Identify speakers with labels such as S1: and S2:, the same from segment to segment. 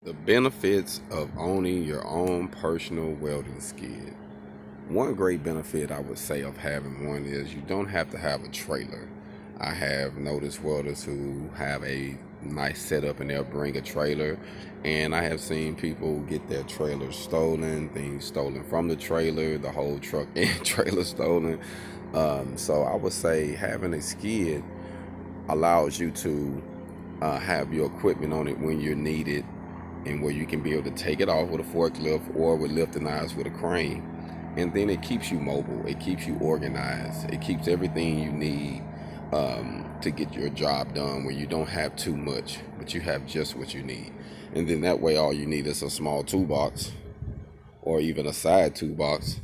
S1: The benefits of owning your own personal welding skid. One great benefit I would say of having one is you don't have to have a trailer. I have noticed welders who have a nice setup and they'll bring a trailer, and I have seen people get their trailers stolen, things stolen from the trailer, the whole truck and trailer stolen. So I would say having a skid allows you to have your equipment on it when you're needed, and where you can be able to take it off with a forklift or with lifting eyes with a crane. And then it keeps you mobile, it keeps you organized, it keeps everything you need to get your job done, where you don't have too much, but you have just what you need. And then that way, all you need is a small toolbox or even a side toolbox,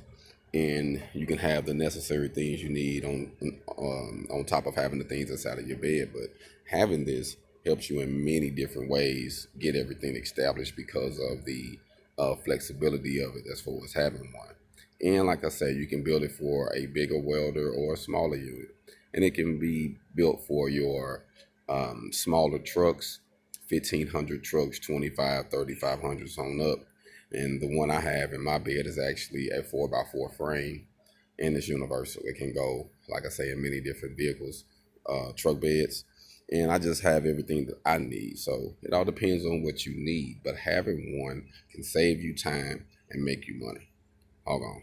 S1: and you can have the necessary things you need on top of having the things inside of your bed. But having this helps you in many different ways get everything established because of the flexibility of it as far as having one. And like I said, you can build it for a bigger welder or a smaller unit, and it can be built for your smaller trucks, 1500 trucks, 25, 3500s on up. And the one I have in my bed is actually a 4x4 frame, and it's universal. It can go, like I say, in many different vehicles, truck beds. And I just have everything that I need. So it all depends on what you need. But having one can save you time and make you money. Hold on.